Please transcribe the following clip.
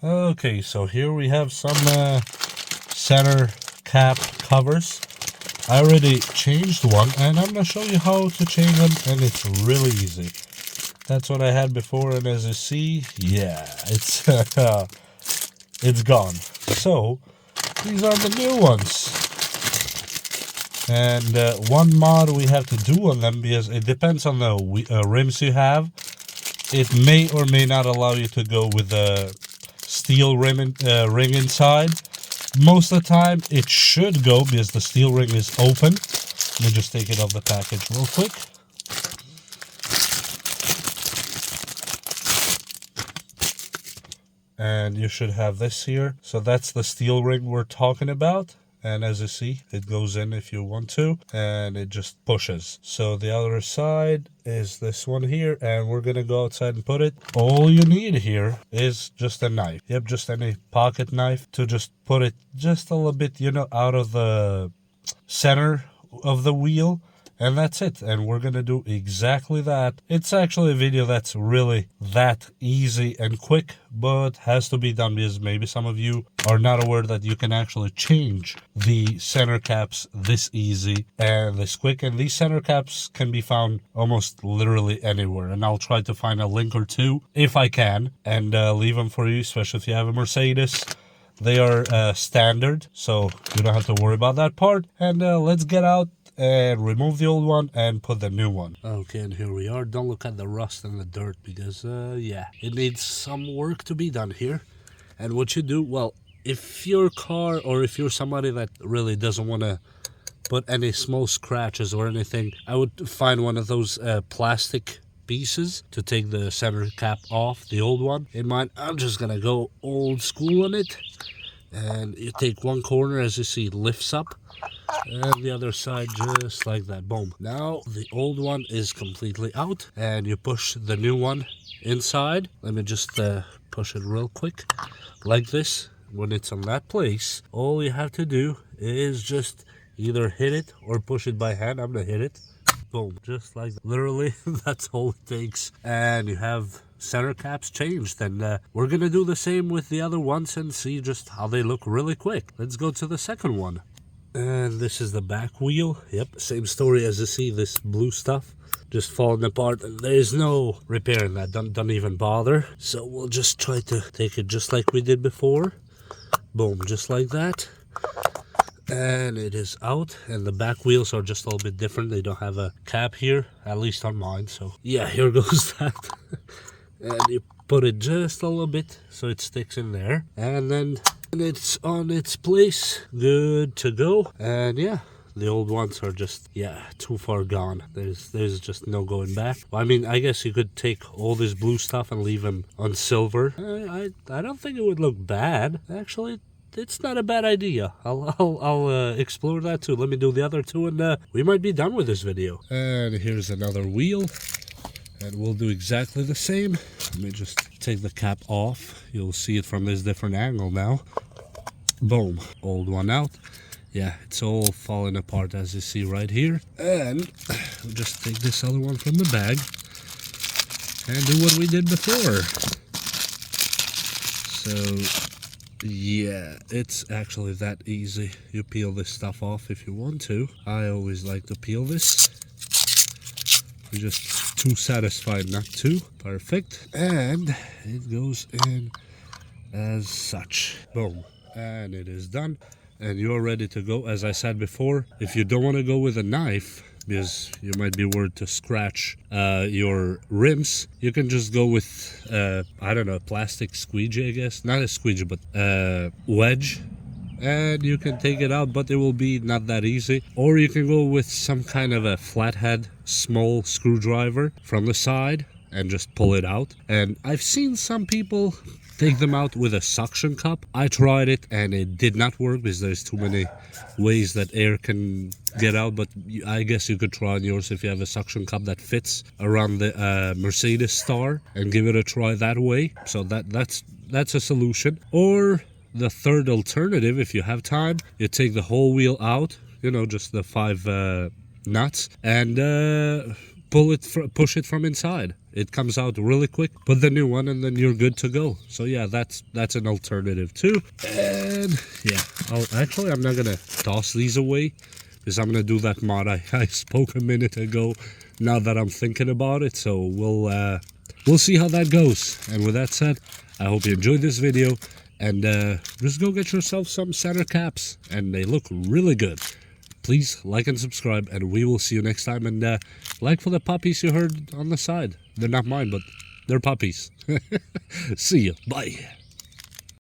Okay, so here we have some center cap covers. I already changed one, and I'm gonna show you how to change them, and it's really easy. That's what I had before, and as you see, yeah, it's it's gone. So these are the new ones, and one mod we have to do on them, because it depends on the rims you have. It may or may not allow you to go with the steel ring inside. Most of the time it should go, because the steel ring is open. Let me just take it off the package real quick. And you should have this here. So that's the steel ring we're talking about. And as you see, it goes in if you want to, and it just pushes. So the other side is this one here, and we're gonna go outside and put it. All you need here is just a knife. Yep, just any pocket knife to just put it just a little bit, you know, out of the center of the wheel. And that's it. And we're going to do exactly that. It's actually a video that's really that easy and quick, but has to be done because maybe some of you are not aware that you can actually change the center caps this easy and this quick. And these center caps can be found almost literally anywhere. And I'll try to find a link or two if I can and leave them for you, especially if you have a Mercedes. They are standard, so you don't have to worry about that part. And let's get out and remove the old one and put the new one. Okay, and here we are. Don't look at the rust and the dirt because yeah, it needs some work to be done here. And what you do, well, if your car or if you're somebody that really doesn't want to put any small scratches or anything, I would find one of those plastic pieces to take the center cap off, the old one. In mine, I'm just gonna go old school on it, and you take one corner, as you see, lifts up, and the other side just like that. Boom. Now the old one is completely out, and you push the new one inside. Let me just push it real quick like this. When it's on that place, all you have to do is just either hit it or push it by hand. I'm gonna hit it. Boom, just like that. Literally, that's all it takes, and you have center caps changed. And we're gonna do the same with the other ones and see just how they look really quick. Let's go to the second one. And this is the back wheel. Yep, same story. As you see, this blue stuff just falling apart, and there's no repairing that. Don't even bother. So we'll just try to take it just like we did before. Boom, just like that. And it is out, and the back wheels are just a little bit different. They don't have a cap here, at least on mine. So yeah, here goes that. And you put it just a little bit so it sticks in there, and then it's on its place, good to go. And yeah, the old ones are just, yeah, too far gone. There's just no going back. Well, I mean, I guess you could take all this blue stuff and leave them on silver. I don't think it would look bad, actually. It's not a bad idea. I'll explore that too. Let me do the other two, and we might be done with this video. And here's another wheel, and we'll do exactly the same. Let me just take the cap off. You'll see it from this different angle now. Boom, old one out. Yeah, it's all falling apart, as you see right here. And we'll just take this other one from the bag and do what we did before. So yeah, it's actually that easy. You peel this stuff off if you want to. I always like to peel this. You're just too satisfied not to. Perfect. And it goes in as such. Boom. And it is done. And you're ready to go. As I said before, if you don't want to go with a knife, because you might be worried to scratch your rims, you can just go with I don't know, plastic squeegee, I guess. Not a squeegee, but wedge, and you can take it out, but it will be not that easy. Or you can go with some kind of a flathead small screwdriver from the side and just pull it out. And I've seen some people take them out with a suction cup. I tried it and it did not work because there's too many ways that air can get out, but I guess you could try on yours if you have a suction cup that fits around the Mercedes star, and give it a try that way. So that's a solution. Or the third alternative, if you have time, you take the whole wheel out, you know, just the 5 nuts, and push it from inside. It comes out really quick. Put the new one and then you're good to go. So yeah, that's an alternative too. And yeah, I'm not gonna toss these away because I'm gonna do that mod I spoke a minute ago now that I'm thinking about it. So we'll see how that goes. And with that said, I hope you enjoyed this video, and just go get yourself some center caps, and they look really good. Please like and subscribe, and we will see you next time. And like for the puppies you heard on the side. They're not mine, but they're puppies. See you. Bye.